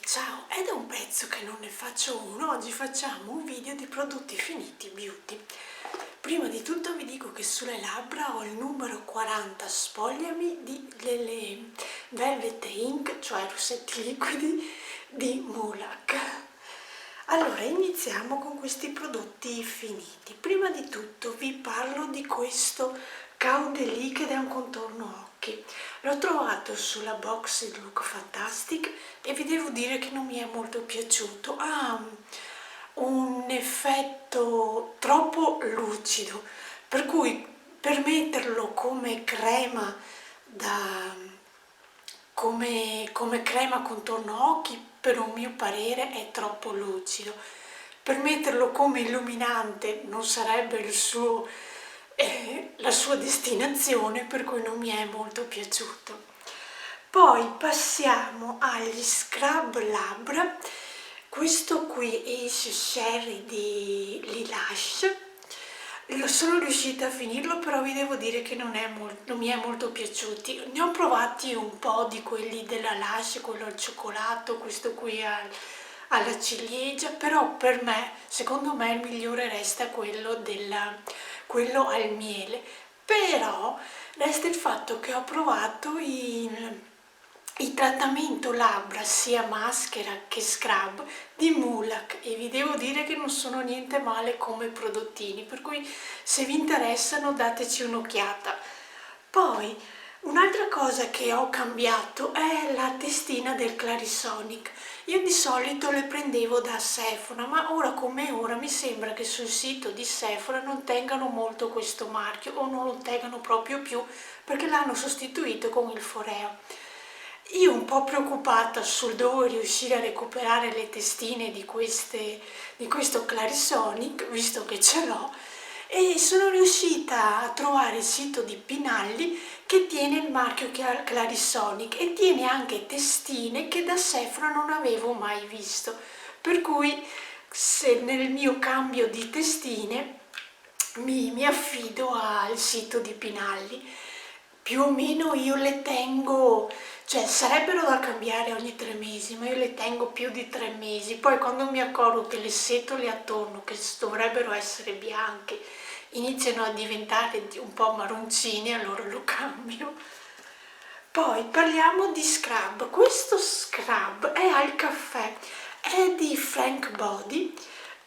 Ciao, è da un pezzo che non ne faccio uno, oggi facciamo un video di prodotti finiti beauty. Prima di tutto vi dico che sulle labbra ho il numero 40 Spogliami delle Velvet Ink, cioè rossetti liquidi di Mulac. Allora, iniziamo con questi prodotti finiti. Prima di tutto vi parlo di questo Caudalie ed è un contorno occhi. L'ho trovato sulla box di Look Fantastic e vi devo dire che non mi è molto piaciuto. Ha un effetto troppo lucido, per cui per metterlo come crema come crema contorno occhi, per un mio parere è troppo lucido. Per metterlo come illuminante non sarebbe la sua destinazione, per cui non mi è molto piaciuto. Poi passiamo agli scrub labbra. Questo qui è Ace Sherry di Lilash. Sono riuscita a finirlo, però vi devo dire che non mi è molto piaciuti. Ne ho provati un po' di quelli della Lush, quello al cioccolato, questo qui alla ciliegia, però per me, secondo me il migliore resta quello al miele. Però resta il fatto che ho provato il trattamento labbra sia maschera che scrub di Mulac e vi devo dire che non sono niente male come prodottini, per cui se vi interessano dateci un'occhiata. Poi un'altra cosa che ho cambiato è la testina del Clarisonic. Io di solito le prendevo da Sephora, ma ora come ora mi sembra che sul sito di Sephora non tengano molto questo marchio o non lo tengano proprio più perché l'hanno sostituito con il Foreo. Io un po' preoccupata sul dove riuscire a recuperare le testine di questo Clarisonic, visto che ce l'ho, e sono riuscita a trovare il sito di Pinalli che tiene il marchio Clarisonic e tiene anche testine che da Sephora non avevo mai visto, per cui se nel mio cambio di testine mi affido al sito di Pinalli. Più o meno io le tengo, cioè sarebbero da cambiare ogni 3 mesi, ma io le tengo più di 3 mesi. Poi quando mi accorgo che le setole attorno, che dovrebbero essere bianche, iniziano a diventare un po' marroncini, allora lo cambio. Poi parliamo di scrub. Questo scrub è al caffè, è di Frank Body,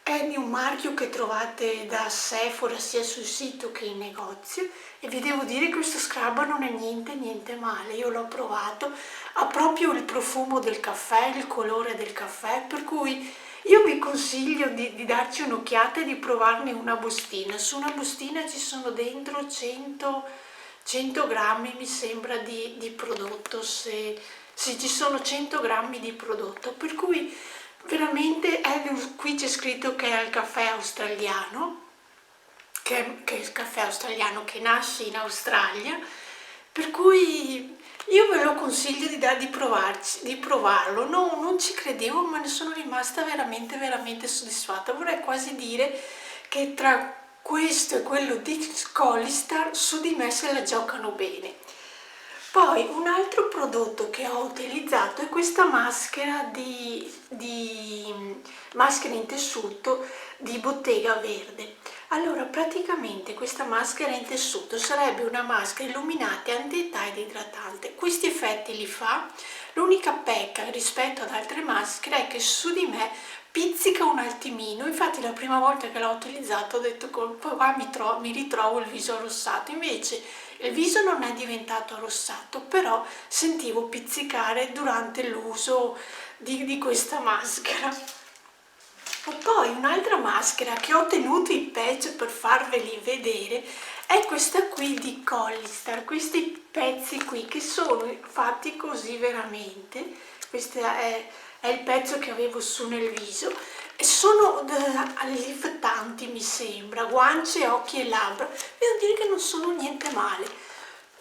è di un marchio che trovate da Sephora sia sul sito che in negozio e vi devo dire che questo scrub non è niente male. Io l'ho provato, ha proprio il profumo del caffè, il colore del caffè, per cui io vi consiglio di darci un'occhiata e di provarne una bustina. Su una bustina ci sono dentro 100 grammi mi sembra di prodotto, se ci sono 100 grammi di prodotto, per cui veramente qui c'è scritto che è il caffè australiano, che è il caffè australiano che nasce in Australia, per cui io ve lo consiglio di provarlo. No, non ci credevo, ma ne sono rimasta veramente soddisfatta. Vorrei quasi dire che tra questo e quello di Colistar su di me se la giocano bene. Poi un altro prodotto che ho utilizzato è questa maschera maschera in tessuto di Bottega Verde. Allora, praticamente questa maschera in tessuto sarebbe una maschera illuminante, anti-età ed idratante. Questi effetti li fa. L'unica pecca rispetto ad altre maschere è che su di me pizzica un attimino, infatti la prima volta che l'ho utilizzato ho detto qua mi ritrovo il viso arrossato, invece il viso non è diventato arrossato, però sentivo pizzicare durante l'uso di questa maschera. E poi un'altra maschera che ho tenuto in patch per farveli vedere è questa qui di Colistar, questi pezzi qui che sono fatti così veramente, questo è il pezzo che avevo su nel viso e sono liftanti mi sembra, guance, occhi e labbra, devo dire che non sono niente male.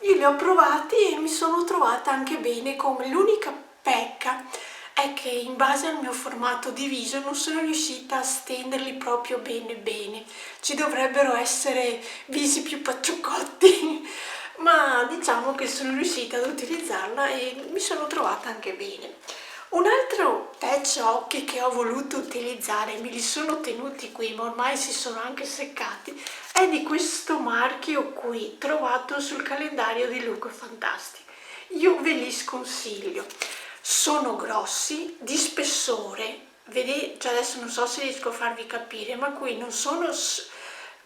Io li ho provati e mi sono trovata anche bene, come l'unica pecca è che in base al mio formato di viso non sono riuscita a stenderli proprio bene. Ci dovrebbero essere visi più pacciocotti, ma diciamo che sono riuscita ad utilizzarla e mi sono trovata anche bene. Un altro splash occhi che ho voluto utilizzare, me li sono tenuti qui ma ormai si sono anche seccati, è di questo marchio qui, trovato sul calendario di Look Fantastic. Io ve li sconsiglio, sono grossi, di spessore, vedete, cioè adesso non so se riesco a farvi capire, ma qui non sono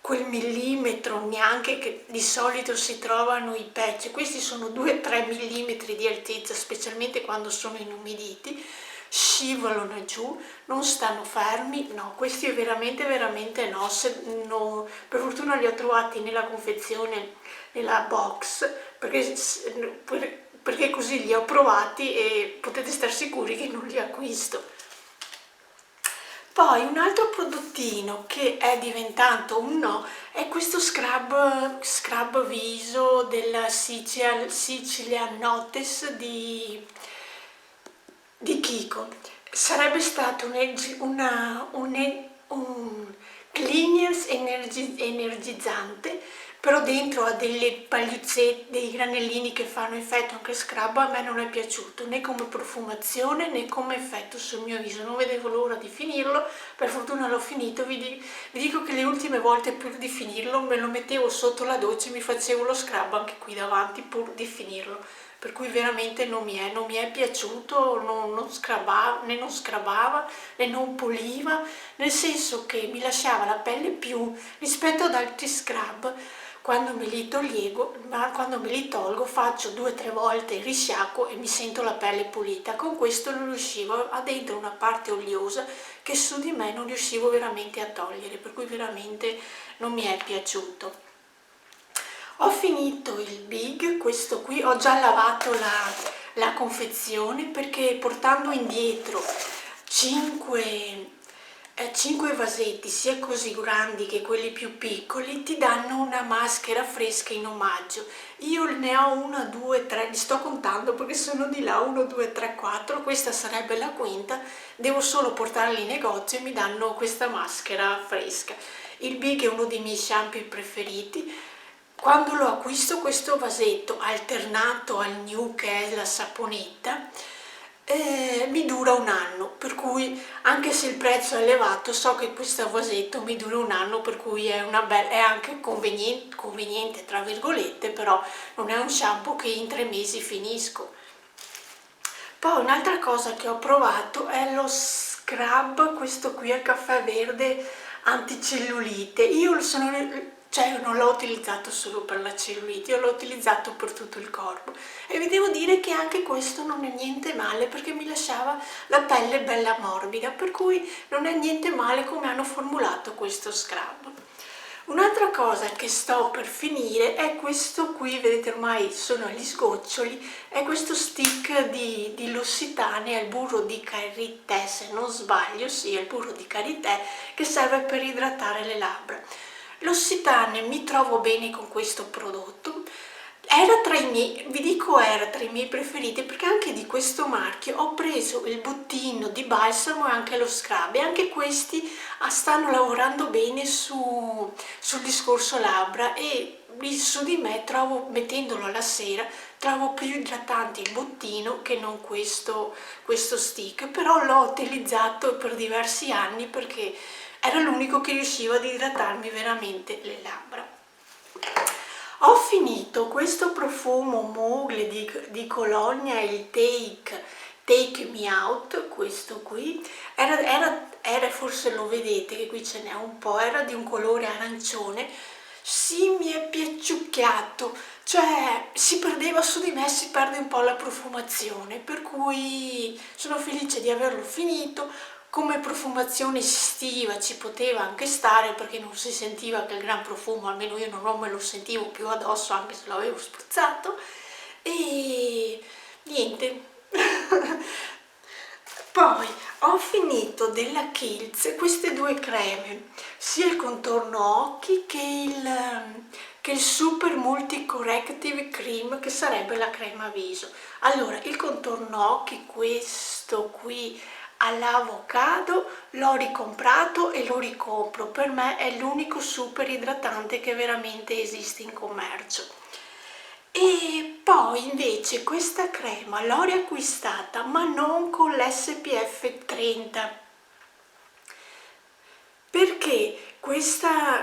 quel millimetro neanche che di solito si trovano i patch, questi sono 2-3 millimetri di altezza, specialmente quando sono inumiditi, scivolano giù, non stanno fermi, no, questi veramente no, no, per fortuna li ho trovati nella confezione, nella box, perché così li ho provati e potete stare sicuri che non li acquisto. Poi un altro prodottino che è diventato un no è questo scrub viso della Sicilian Notes di Kiko. Sarebbe stato un cleaners energizzante, però dentro ha delle pagliuzzette, dei granellini che fanno effetto anche scrub. A me non è piaciuto né come profumazione né come effetto sul mio viso, non vedevo l'ora di finirlo, per fortuna l'ho finito. Vi dico che le ultime volte pur di finirlo me lo mettevo sotto la doccia e mi facevo lo scrub anche qui davanti pur di finirlo, per cui veramente non mi è piaciuto, non scrabava né non poliva, nel senso che mi lasciava la pelle più rispetto ad altri scrub. Quando me li tolgo faccio 2-3 volte, risciacquo e mi sento la pelle pulita. Con questo non riuscivo, ha dentro una parte oliosa che su di me non riuscivo veramente a togliere, per cui veramente non mi è piaciuto. Ho finito il Big, questo qui, ho già lavato la confezione perché portando indietro 5 vasetti, sia così grandi che quelli più piccoli, ti danno una maschera fresca in omaggio. Io ne ho 1, 2, 3, li sto contando perché sono di là, 1, 2, 3, 4, questa sarebbe la quinta, devo solo portarli in negozio e mi danno questa maschera fresca. Il Big è uno dei miei shampoo preferiti. Quando lo acquisto questo vasetto alternato al New, che è la saponetta, mi dura un anno, per cui anche se il prezzo è elevato so che questo vasetto mi dura un anno, per cui è anche conveniente tra virgolette, però non è un shampoo che in 3 mesi finisco. Poi un'altra cosa che ho provato è lo scrub, questo qui al caffè verde anticellulite. Cioè non l'ho utilizzato solo per la cellulite, io l'ho utilizzato per tutto il corpo e vi devo dire che anche questo non è niente male, perché mi lasciava la pelle bella morbida, per cui non è niente male come hanno formulato questo scrub. Un'altra cosa che sto per finire è questo qui, vedete ormai sono agli sgoccioli, è questo stick di L'Occitane al burro di karité, se non sbaglio, sì, è il burro di karité, che serve per idratare le labbra. L'Occitane mi trovo bene con questo prodotto, era tra i miei preferiti, perché anche di questo marchio ho preso il bottino di balsamo e anche lo scrub, e anche questi stanno lavorando bene sul discorso labbra, e su di me mettendolo alla sera, trovo più idratante il bottino che non questo stick, però l'ho utilizzato per diversi anni perché era l'unico che riusciva ad idratarmi veramente le labbra. Ho finito questo profumo Mugler di Colonia, il Take Me Out, questo qui, era forse lo vedete che qui ce n'è un po', era di un colore arancione, sì, mi è piaciucchiato, cioè si perdeva su di me, si perde un po' la profumazione, per cui sono felice di averlo finito. Come profumazione estiva ci poteva anche stare, perché non si sentiva che il gran profumo, almeno io non me lo sentivo più addosso anche se l'avevo spruzzato, e niente. Poi ho finito della Kiehl's queste 2 creme, sia il contorno occhi che il Super Multi Corrective Cream, che sarebbe la crema viso. Allora, il contorno occhi, questo qui all'avocado, l'ho ricomprato e lo ricompro, per me è l'unico super idratante che veramente esiste in commercio. E poi invece questa crema l'ho riacquistata, ma non con l'SPF 30, perché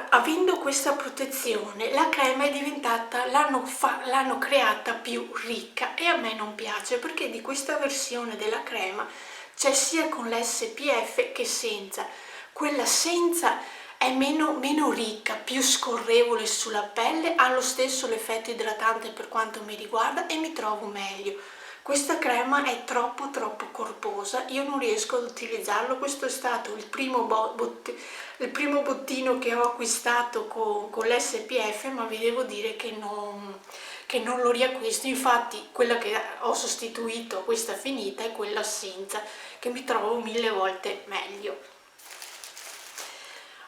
avendo questa protezione la crema è diventata, l'hanno creata più ricca, e a me non piace, perché di questa versione della crema c'è sia con l'SPF che senza. Quella senza è meno ricca, più scorrevole sulla pelle, ha lo stesso l'effetto idratante per quanto mi riguarda e mi trovo meglio. Questa crema è troppo corposa, io non riesco ad utilizzarlo. Questo è stato il primo bottino che ho acquistato con l'SPF, ma vi devo dire che non lo riacquisto. Infatti quella che ho sostituito a questa finita è quella senza, che mi trovo 1000 volte meglio.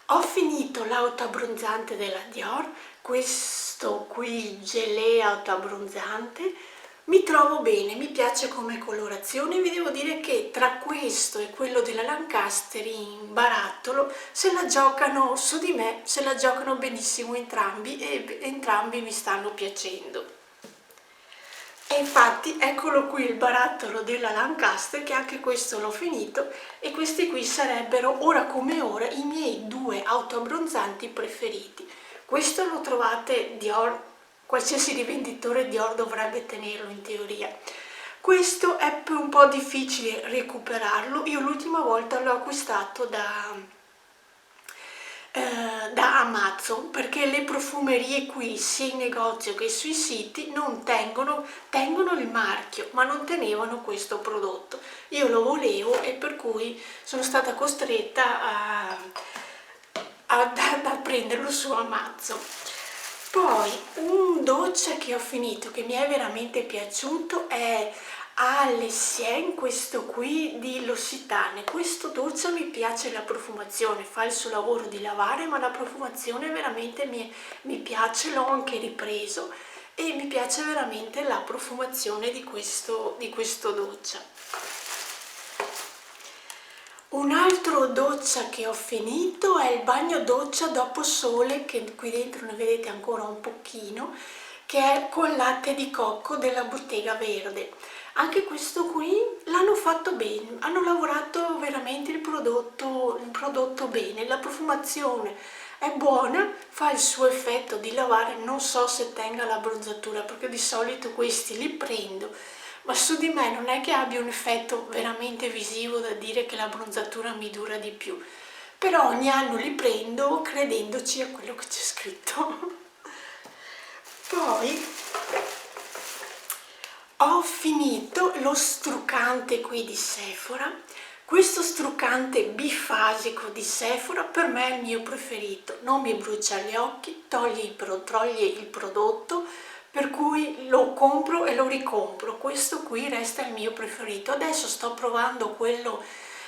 Ho finito l'autoabbronzante della Dior, questo qui gelé autoabbronzante. Mi trovo bene, mi piace come colorazione. Vi devo dire che tra questo e quello della Lancaster in barattolo se la giocano su di me, se la giocano benissimo entrambi, e entrambi mi stanno piacendo. E infatti eccolo qui il barattolo della Lancaster, che anche questo l'ho finito, e questi qui sarebbero ora come ora i miei due autoabbronzanti preferiti. Questo lo trovate Dior, qualsiasi rivenditore Dior dovrebbe tenerlo in teoria. Questo è un po' difficile recuperarlo, io l'ultima volta l'ho acquistato da Amazon, perché le profumerie qui sia in negozio che sui siti non tengono il marchio, ma non tenevano questo prodotto. Io lo volevo e per cui sono stata costretta a prenderlo su Amazon. Poi un dolce che ho finito, che mi è veramente piaciuto, è Alessien, questo qui di L'Occitane. Questo dolce mi piace, la profumazione, fa il suo lavoro di lavare, ma la profumazione veramente mi piace, l'ho anche ripreso e mi piace veramente la profumazione di questo dolce. Un altro doccia che ho finito è il bagno doccia dopo sole, che qui dentro ne vedete ancora un pochino, che è con latte di cocco della Bottega Verde. Anche questo qui l'hanno fatto bene, hanno lavorato veramente il prodotto bene, la profumazione è buona, fa il suo effetto di lavare. Non so se tenga la bronzatura, perché di solito questi li prendo, ma su di me non è che abbia un effetto veramente visivo da dire che la bronzatura mi dura di più, però ogni anno li prendo credendoci a quello che c'è scritto. Poi ho finito lo struccante qui di Sephora. Questo struccante bifasico di Sephora per me è il mio preferito, non mi brucia gli occhi, toglie il prodotto, per cui lo compro e lo ricompro. Questo qui resta il mio preferito. Adesso sto provando quello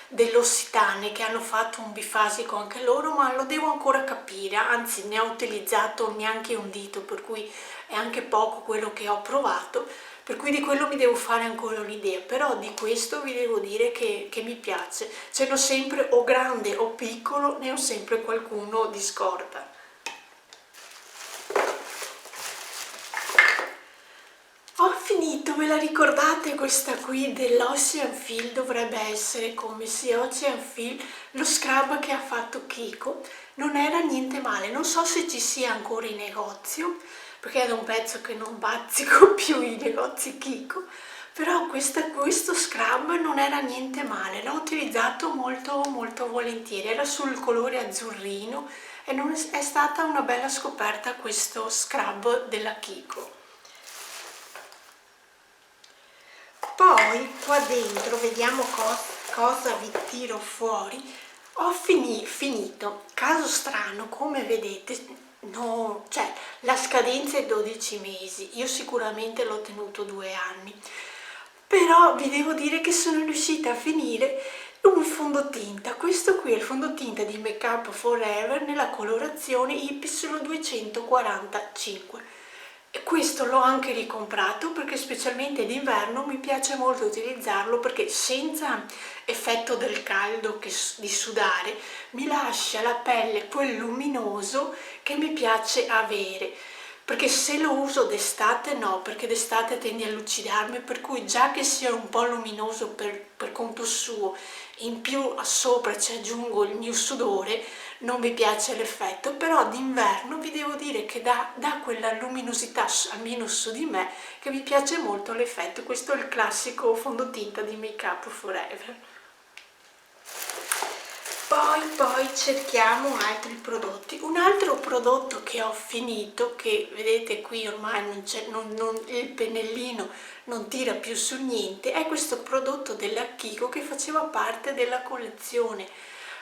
dell'Occitane, che hanno fatto un bifasico anche loro, ma lo devo ancora capire, anzi ne ho utilizzato neanche un dito, per cui è anche poco quello che ho provato, per cui di quello mi devo fare ancora un'idea. Però di questo vi devo dire che mi piace, ce n'ho sempre, o grande o piccolo, ne ho sempre qualcuno di scorta. Ho finito, ve la ricordate questa qui dell'Ocean Feel? Dovrebbe essere come sì, Ocean Feel, lo scrub che ha fatto Kiko. Non era niente male, non so se ci sia ancora in negozio, perché è da un pezzo che non bazzico più i negozi Kiko, però questo scrub non era niente male, l'ho utilizzato molto volentieri, era sul colore azzurrino e non è stata una bella scoperta questo scrub della Kiko. Poi qua dentro vediamo cosa vi tiro fuori. Ho finito, caso strano, come vedete, no, cioè la scadenza è 12 mesi, io sicuramente l'ho tenuto 2 anni, però vi devo dire che sono riuscita a finire un fondotinta. Questo qui è il fondotinta di Make Up For Ever nella colorazione Y245. E questo l'ho anche ricomprato perché specialmente d'inverno mi piace molto utilizzarlo, perché senza effetto del caldo di sudare mi lascia la pelle quel luminoso che mi piace avere. perché se lo uso d'estate no, perché d'estate tende a lucidarmi, per cui già che sia un po' luminoso per conto suo, in più sopra ci aggiungo il mio sudore, non mi piace l'effetto, però d'inverno vi devo dire che dà quella luminosità, almeno su di me, che mi piace molto l'effetto. Questo è il classico fondotinta di Make Up For Ever. Poi cerchiamo altri prodotti. Un altro prodotto che ho finito, che vedete qui ormai il pennellino non tira più su niente, è questo prodotto della Kiko che faceva parte della collezione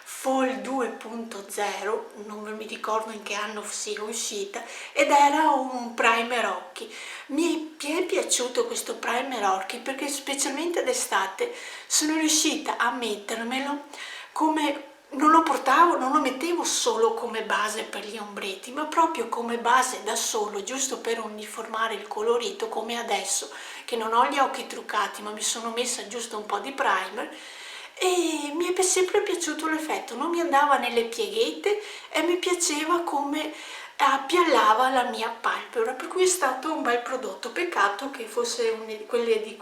Fall 2.0, non mi ricordo in che anno sia uscita, ed era un primer occhi. Mi è piaciuto questo primer occhi perché specialmente d'estate sono riuscita a mettermelo come non lo mettevo solo come base per gli ombretti, ma proprio come base da solo, giusto per uniformare il colorito, come adesso che non ho gli occhi truccati ma mi sono messa giusto un po' di primer, e mi è sempre piaciuto l'effetto, non mi andava nelle pieghette e mi piaceva come appiallava la mia palpebra, per cui è stato un bel prodotto. Peccato che fosse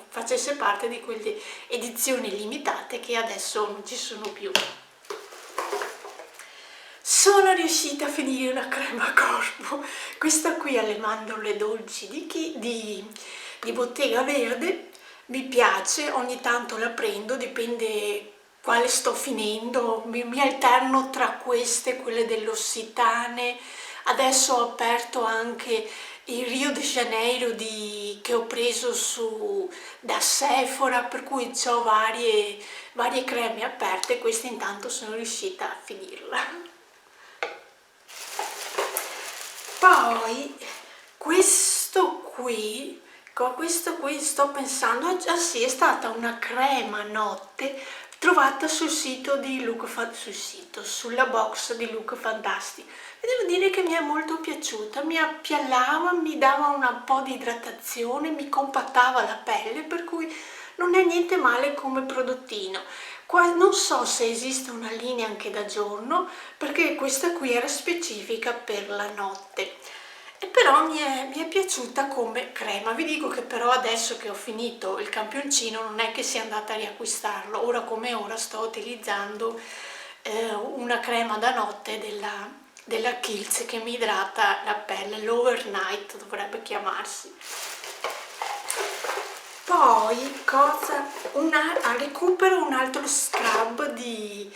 facesse parte di quelle edizioni limitate che adesso non ci sono più. Sono riuscita a finire una crema corpo, questa qui alle mandorle dolci di Bottega Verde, mi piace, ogni tanto la prendo, dipende quale sto finendo, mi alterno tra queste, quelle dell'Occitane. Adesso ho aperto anche il Rio de Janeiro che ho preso da Sephora, per cui ho varie creme aperte, questa intanto sono riuscita a finirla. Poi con questo qui sto pensando, ah sì, è stata una crema notte trovata sulla box di Look Fantastic. E devo dire che mi è molto piaciuta, mi appiallava, mi dava un po' di idratazione, mi compattava la pelle, per cui non è niente male come prodottino. Non so se esiste una linea anche da giorno, perché questa qui era specifica per la notte, e però mi è piaciuta come crema. Vi dico che però adesso che ho finito il campioncino non è che sia andata a riacquistarlo, ora come ora sto utilizzando una crema da notte della Kiehl's che mi idrata la pelle, l'Overnight dovrebbe chiamarsi. Poi recupero un altro scrub di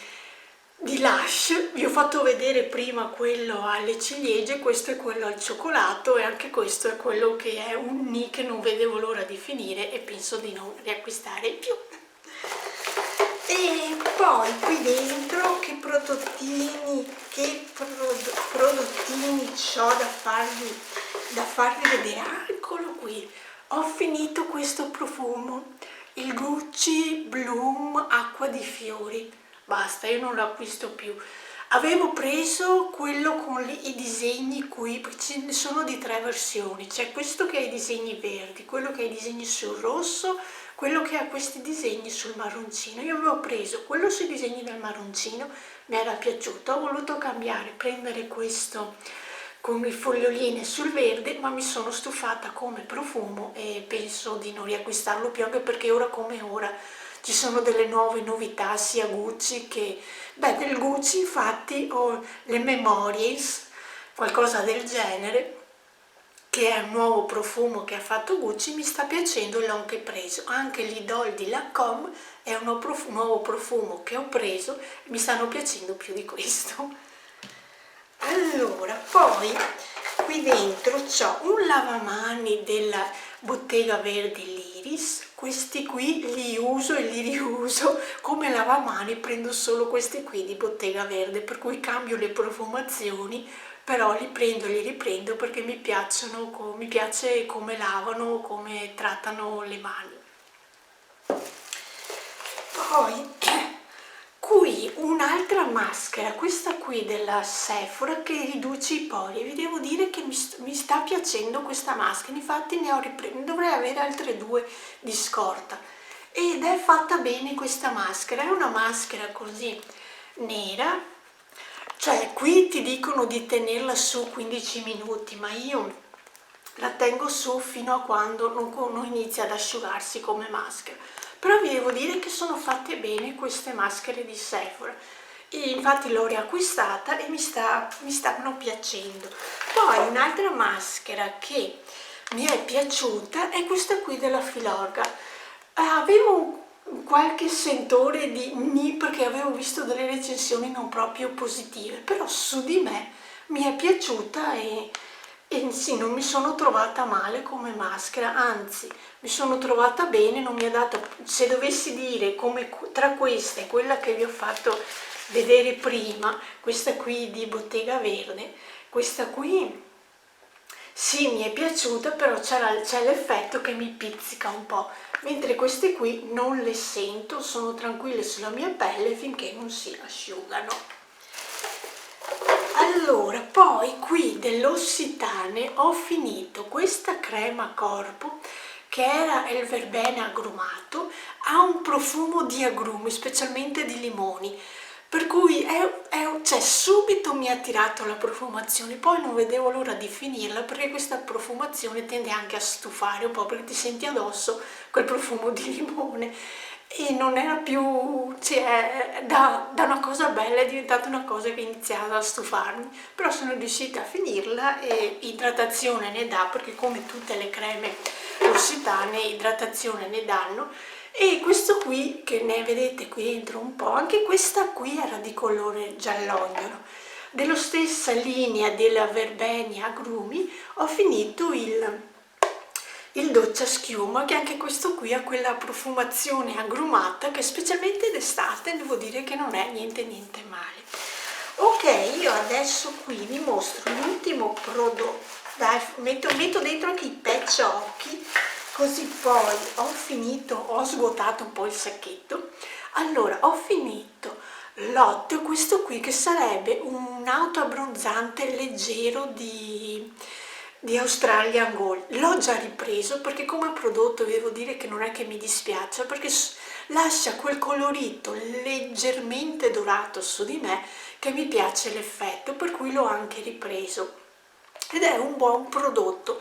Lush. Vi ho fatto vedere prima quello alle ciliegie, questo è quello al cioccolato, e anche questo è quello che è un ni che non vedevo l'ora di finire e penso di non riacquistare più. E poi qui dentro che prodottini ho da farvi vedere. Ah, eccolo qui, ho finito questo profumo, il Gucci Bloom Acqua di Fiori. Basta, io non lo acquisto più. Avevo preso quello con i disegni qui, perché ce ne sono di 3 versioni, c'è questo che ha i disegni verdi, quello che ha i disegni sul rosso, quello che ha questi disegni sul marroncino. Io avevo preso quello sui disegni del marroncino, mi era piaciuto, ho voluto cambiare, prendere questo con le foglioline sul verde, ma mi sono stufata come profumo e penso di non riacquistarlo più, anche perché ora come ora ci sono delle nuove novità sia Gucci che, del Gucci infatti ho le Memories, qualcosa del genere, che è un nuovo profumo che ha fatto Gucci, mi sta piacendo e l'ho anche preso. Anche l'Idol di Lancôme è un nuovo profumo che ho preso e mi stanno piacendo più di questo. Allora, poi qui dentro c'ho un lavamani della Bottega Verde l'Iris. Questi qui li uso e li riuso come lavamani, prendo solo questi qui di Bottega Verde, per cui cambio le profumazioni, però li prendo e li riprendo perché mi piace come lavano, come trattano le mani. Poi qui un'altra maschera, questa qui della Sephora, che riduce i pori. Vi devo dire che mi sta piacendo questa maschera, infatti dovrei avere altre 2 di scorta, ed è fatta bene questa maschera. È una maschera così nera, cioè qui ti dicono di tenerla su 15 minuti, ma io la tengo su fino a quando non inizia ad asciugarsi come maschera. Però vi devo dire che sono fatte bene queste maschere di Sephora, e infatti l'ho riacquistata e mi stanno piacendo. Poi un'altra maschera che mi è piaciuta è questa qui della Filorga. Avevo qualche sentore di ni perché avevo visto delle recensioni non proprio positive, però su di me mi è piaciuta e sì, non mi sono trovata male come maschera, anzi mi sono trovata bene, non mi ha dato, se dovessi dire come tra queste e quella che vi ho fatto vedere prima, questa qui di Bottega Verde, questa qui sì, mi è piaciuta, però c'è l'effetto che mi pizzica un po', mentre queste qui non le sento, sono tranquille sulla mia pelle finché non si asciugano. Allora, poi qui dell'Occitane ho finito questa crema corpo che era il verbena agrumato, ha un profumo di agrumi, specialmente di limoni, per cui cioè, subito mi ha attirato la profumazione, poi non vedevo l'ora di finirla perché questa profumazione tende anche a stufare un po' perché ti senti addosso quel profumo di limone e non era più, cioè, da una cosa bella è diventata una cosa che iniziava a stufarmi, però sono riuscita a finirla e idratazione ne dà perché come tutte le creme occitane idratazione ne danno. E questo qui che ne vedete qui dentro un po', anche questa qui era di colore giallognolo, dello stessa linea della verbenia agrumi ho finito il doccia schiuma, che anche questo qui ha quella profumazione agrumata che specialmente d'estate devo dire che non è niente male. Ok, io adesso qui vi mostro l'ultimo prodotto, dai, metto dentro anche i patch occhi, così poi ho finito, ho svuotato un po' il sacchetto. Allora, ho finito l'Hot, questo qui che sarebbe un autoabbronzante leggero di Australian Gold. L'ho già ripreso perché come prodotto devo dire che non è che mi dispiace, perché lascia quel colorito leggermente dorato su di me che mi piace l'effetto, per cui l'ho anche ripreso ed è un buon prodotto,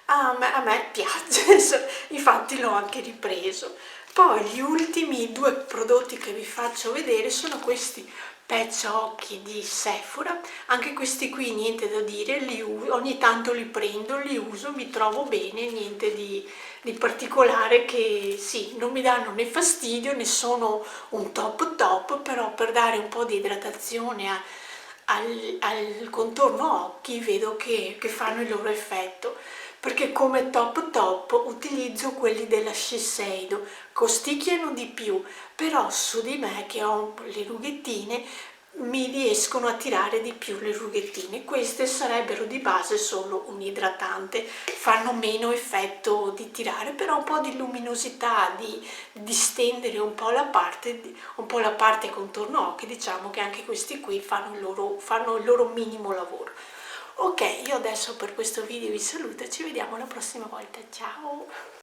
a me piace, infatti l'ho anche ripreso. Poi gli ultimi due prodotti che vi faccio vedere sono questi patch occhi di Sephora, anche questi qui niente da dire, ogni tanto li prendo, li uso, mi trovo bene, niente di particolare, che sì, non mi danno né fastidio né sono un top, però per dare un po' di idratazione al contorno occhi vedo che fanno il loro effetto, perché come top utilizzo quelli della Shiseido, costicchiano di più, però su di me che ho le rughettine mi riescono a tirare di più le rughettine. Queste sarebbero di base solo un idratante, fanno meno effetto di tirare, però un po' di luminosità, di distendere un po' la parte contorno occhi, diciamo che anche questi qui fanno il loro minimo lavoro. Ok, io adesso per questo video vi saluto e ci vediamo la prossima volta, ciao!